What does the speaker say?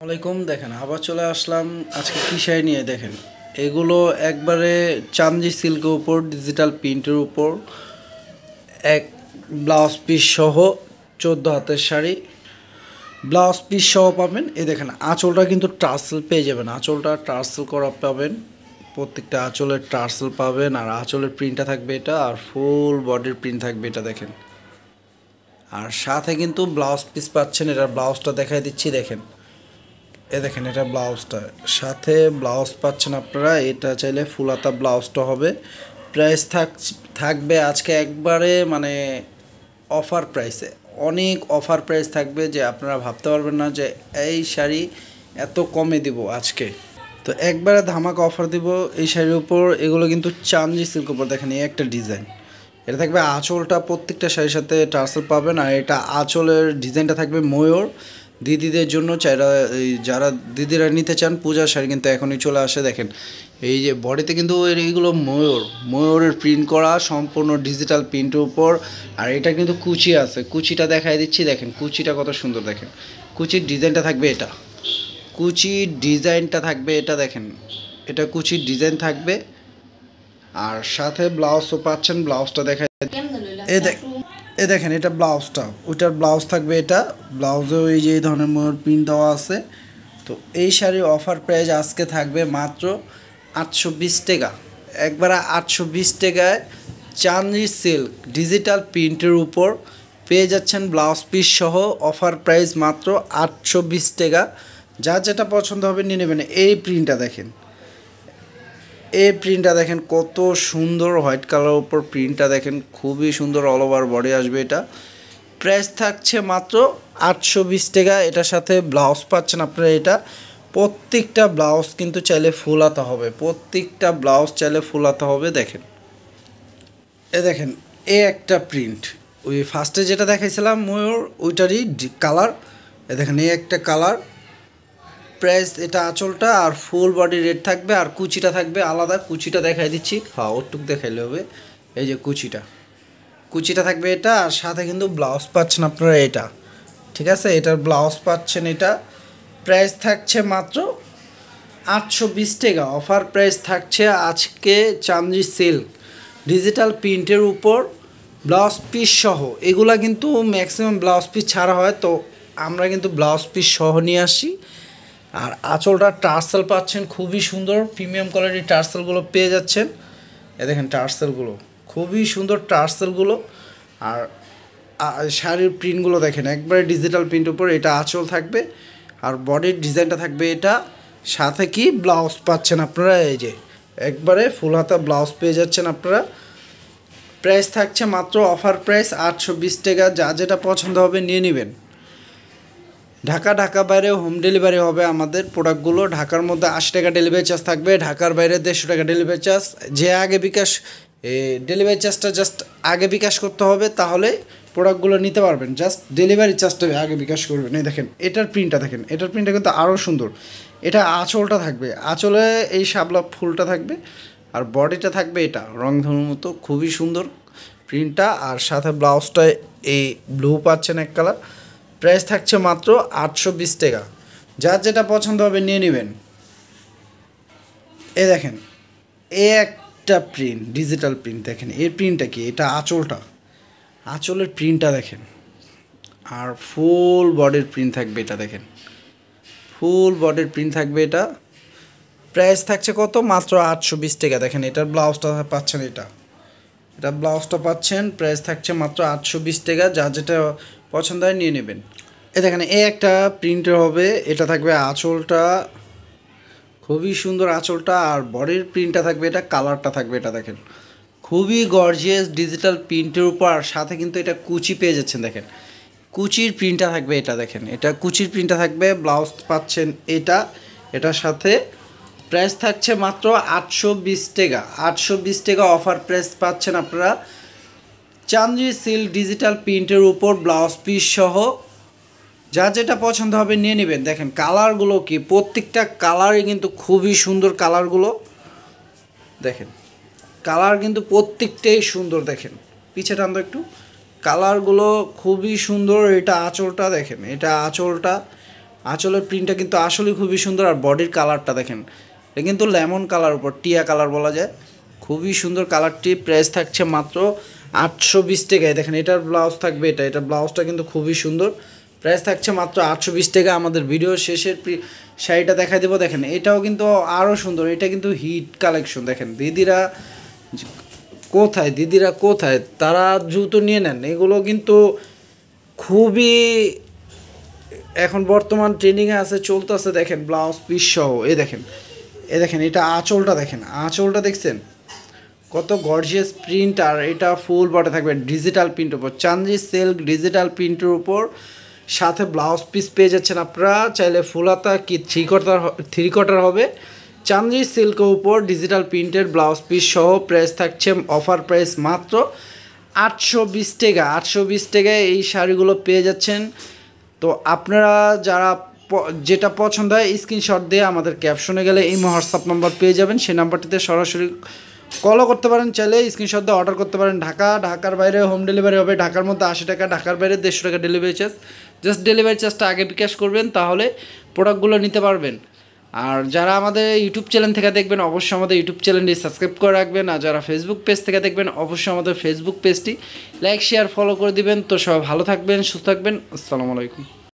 ওয়ালাইকুম। দেখেন আবার চলে আসলাম আজকে কি শাড়ি নিয়ে। দেখেন এগুলো একবারে চান্দি সিল্কের উপর ডিজিটাল প্রিন্টের উপর এক ব্লাউজ পিস সহ 14 হাতের শাড়ি ব্লাউজ পিস সহ পাবেন। এই দেখেন আঁচলটা কিন্তু টার্সেল পেয়ে যাবেন, আঁচলটা টার্সেল করা পাবেন, প্রত্যেকটা আঁচলের টার্সেল পাবেন। আর আঁচলের প্রিন্টটা থাকবে এটা, আর ফুল বডির প্রিন্ট থাকবে এটা দেখেন। আর সাথে কিন্তু ব্লাউজ পিস পাচ্ছেন, এটার ব্লাউজটা দেখাই দিচ্ছি। দেখেন দেখেন এটা ব্লাউজটা, সাথে ব্লাউজ পাচ্ছেন আপনারা। এটা চাইলে ফুলাতা ব্লাউজটা হবে। প্রাইস থাকবে আজকে একবারে মানে অফার প্রাইসে, অনেক অফার প্রাইস থাকবে যে আপনারা ভাবতে পারবেন না যে এই শাড়ি এত কমে দিব আজকে। তো একবারে ধামাকা অফার দিব এই শাড়ির উপর। এগুলো কিন্তু চান্দি সিল্ক উপর। দেখেন এই একটা ডিজাইন, এটা থাকবে আঁচলটা, প্রত্যেকটা শাড়ির সাথে টার্সেল পাবেন। আর এটা আঁচলের ডিজাইনটা থাকবে ময়ূর। দিদিদের জন্য যারা দিদিরা নিতে চান পূজার শাড়ি কিন্তু এখনই চলে আসে। দেখেন এই যে বডিতে কিন্তু এইগুলো ময়ূরের প্রিন্ট করা, সম্পূর্ণ ডিজিটাল প্রিন্টের উপর। আর এটা কিন্তু কুচি আছে, কুচিটা দেখাই দিচ্ছি। দেখেন কুচিটা কত সুন্দর। দেখেন কুচির ডিজাইনটা থাকবে এটা, কুচির ডিজাইনটা থাকবে এটা। দেখেন এটা কুচির ডিজাইন থাকবে। আর সাথে ব্লাউজও পাচ্ছেন, ব্লাউজটা দেখাই। এ দেখেন এটা ব্লাউজটা, ওইটার ব্লাউজ থাকবে এটা। ব্লাউজেও এই যে এই ধরনের ময়ূর প্রিন্ট দেওয়া আছে। তো এই শাড়ির অফার প্রাইস আজকে থাকবে মাত্র 820 টাকা। একবারে 820 টাকায় চান্দি সিল্ক ডিজিটাল প্রিন্টের উপর পেয়ে যাচ্ছেন ব্লাউজ পিস সহ। অফার প্রাইস মাত্র 820 টাকা। যার যেটা পছন্দ হবে নিয়ে নেবেন। এই প্রিন্টটা দেখেন, এই প্রিন্টটা দেখেন কত সুন্দর, হোয়াইট কালার উপর প্রিন্টটা দেখেন, খুবই সুন্দর। অল ওভার বডি আসবে এটা। প্রাইস থাকছে মাত্র 820 টাকা। এটার সাথে ব্লাউজ পাচ্ছেন আপনারা। এটা প্রত্যেকটা ব্লাউজ কিন্তু চাইলে ফুল হাতা হবে, প্রত্যেকটা ব্লাউজ চাইলে ফুল হাতা হবে। দেখেন দেখেন এ একটা প্রিন্ট, ওই ফার্স্টে যেটা দেখাইছিলাম ময়ূর ওইটারই কালার। দেখেন এই একটা কালার। প্রাইস এটা আঁচলটা আর ফুল বডি রেড থাকবে। আর কুচিটা থাকবে আলাদা, কুচিটা দেখাই দিচ্ছি। হ্যাঁ ওটুক দেখাইলে হবে। এই যে কুচিটা থাকবে এটা। আর সাথে কিন্তু ব্লাউজ পাচ্ছেন আপনারা এটা, ঠিক আছে। এটার ব্লাউজ পাচ্ছেন এটা। প্রাইস থাকছে মাত্র 820 টাকা। অফার প্রাইস থাকছে আজকে চান্দি সিল্ক ডিজিটাল প্রিন্টের উপর ব্লাউজ পিস সহ। এগুলা কিন্তু ম্যাক্সিমাম ব্লাউজ পিস ছাড়া হয়, তো আমরা কিন্তু ব্লাউজ পিস সহ নিয়ে আসি। আর আঁচলটা টার্সেল পাচ্ছেন খুবই সুন্দর, প্রিমিয়াম কোয়ালিটির টার্সেলগুলো পেয়ে যাচ্ছেন। দেখেন টার্সেলগুলো খুবই সুন্দর, টার্সেলগুলো। আর শাড়ির প্রিন্টগুলো দেখেন একবারে ডিজিটাল প্রিন্ট উপর। এটা আঁচল থাকবে আর বডির ডিজাইনটা থাকবে এটা। সাথে কি ব্লাউজ পাচ্ছেন আপনারা, এই যে একবারে ফুল হাতা ব্লাউজ পেয়ে যাচ্ছেন আপনারা। প্রাইস থাকছে মাত্র অফার প্রাইস 820 টাকা। যা যেটা পছন্দ হবে নিয়ে নেবেন। ঢাকা বাইরে হোম ডেলিভারি হবে আমাদের প্রোডাক্টগুলো। ঢাকার মধ্যে 80 টাকা ডেলিভারি চার্জ থাকবে, ঢাকার বাইরে 150 টাকা ডেলিভারি চার্জ। যে আগে বিকাশ ডেলিভারি চার্জটা জাস্ট আগে বিকাশ করতে হবে, তাহলে প্রোডাক্টগুলো নিতে পারবেন। জাস্ট ডেলিভারি চার্জটা আগে বিকাশ করবেন। এই দেখেন এটার প্রিন্টটা দেখেন, এটার প্রিন্টটা কিন্তু আরও সুন্দর। এটা আঁচলটা থাকবে, আঁচলে এই শাপলা ফুলটা থাকবে। আর বডিটা থাকবে এটা রংধনুর মতো, খুবই সুন্দর প্রিন্টটা। আর সাথে ব্লাউজটা এই ব্লু পাচ্ছেন এক কালার। প্রাইস থাকছে মাত্র 820 টাকা। যার যেটা পছন্দ হবে নিয়ে নেবেন। এ দেখেন এ একটা প্রিন্ট, ডিজিটাল প্রিন্ট। দেখেন এই প্রিন্টটা কি, এটা আঁচলটা, আঁচলের প্রিন্টটা দেখেন। আর ফুল বডির প্রিন্ট থাকবে এটা। দেখেন ফুল বডির প্রিন্ট থাকবে এটা। প্রাইস থাকছে কত, মাত্র 820 টাকা। দেখেন এটার ব্লাউজটা পাচ্ছেন, এটা ব্লাউজটা পাচ্ছেন। প্রাইস থাকছে মাত্র 820 টাকা। যা যেটা পছন্দ হয় নিয়ে নেবেন। দেখেন এই একটা প্রিন্টের হবে। এটা থাকবে আঁচলটা, খুবই সুন্দর আঁচলটা। আর বডির প্রিন্টটা থাকবে এটা, কালারটা থাকবে এটা। দেখেন খুবই গর্জিয়াস ডিজিটাল প্রিন্টের উপর। আর সাথে কিন্তু এটা কুচি পেয়ে যাচ্ছেন। দেখেন কুচির প্রিন্টটা থাকবে এটা। দেখেন এটা কুচির প্রিন্টটা থাকবে। ব্লাউজ পাচ্ছেন এটা, এটার সাথে। প্রাইস থাকছে মাত্র 820 টাকা। 820 টাকা অফার প্রাইস পাচ্ছেন আপনারা চান্দি সিল্ক ডিজিটাল প্রিন্টের উপর ব্লাউজ পিস সহ। যা যেটা পছন্দ হবে নিয়ে নেবেন। দেখেন কালারগুলো কি, প্রত্যেকটা কালারই কিন্তু খুবই সুন্দর কালারগুলো। দেখেন কালার কিন্তু প্রত্যেকটাই সুন্দর। দেখেন পিছে টানতো একটু, কালারগুলো খুবই সুন্দর। এটা আঁচলটা দেখেন, এটা আঁচলটা আঁচলের প্রিন্টটা কিন্তু আসলে খুবই সুন্দর। আর বডির কালারটা দেখেন, এটা কিন্তু লেমন কালার উপর টিয়া কালার বলা যায়, খুবই সুন্দর কালারটি। প্রাইস থাকছে মাত্র 820 টাকায়। দেখেন এটার ব্লাউজ থাকবে, এটার ব্লাউজটা কিন্তু খুবই সুন্দর। প্রাইস থাকছে মাত্র 820 টাকা। আমাদের ভিডিও শেষের শাড়িটা দেখাই দেবো। দেখেন এটাও কিন্তু আরও সুন্দর, এটা কিন্তু হিট কালেকশন। দেখেন দিদিরা কোথায় তারা জুতো নিয়ে নেন, এগুলো কিন্তু খুবই এখন বর্তমান ট্রেন্ডিংয়ে আছে, চলতেছে। দেখেন ব্লাউজ পিস সহ, দেখেন এটা আঁচলটা দেখছেন কত গর্জিয়াস প্রিন্ট। আর এটা ফুল বডি থাকবে ডিজিটাল প্রিন্টের উপর, চান্দি সিল্ক ডিজিটাল প্রিন্টের উপর, সাথে ব্লাউজ পিস পেয়ে যাচ্ছেন আপনারা। চাইলে ফুল হাতা কি থ্রি কোয়ার্টার হবে, চান্দি সিল্কের উপর ডিজিটাল প্রিন্টের ব্লাউজ পিস সহ। প্রাইস থাকছে অফার প্রাইস মাত্র 820 টাকা। 820 টাকায় এই শাড়িগুলো পেয়ে যাচ্ছেন। তো আপনারা যারা যেটা পছন্দ হয় স্ক্রিনশট দিয়ে আমাদের ক্যাপশনে গেলে এই হোয়াটসঅ্যাপ নাম্বার পেয়ে যাবেন, সেই নাম্বারটিতে সরাসরি কলও করতে পারেন, চাইলে স্ক্রিনশট দিয়ে অর্ডার করতে পারেন। ঢাকার বাইরে হোম ডেলিভারি হবে, ঢাকার মধ্যে 80 টাকা, ঢাকার বাইরে 150 টাকা ডেলিভারি চার্জ। জাস্ট ডেলিভারি চার্জটা আগে বিকাশ করবেন, তাহলে প্রোডাক্টগুলো নিতে পারবেন। আর যারা আমাদের ইউটিউব চ্যানেল থেকে দেখবেন অবশ্যই আমাদের ইউটিউব চ্যানেলটি সাবস্ক্রাইব করে রাখবেন। আর যারা ফেসবুক পেজ থেকে দেখবেন অবশ্যই আমাদের ফেসবুক পেজটি লাইক শেয়ার ফলো করে দিবেন। তো সবাই ভালো থাকবেন, সুস্থ থাকবেন। আসসালামু আলাইকুম।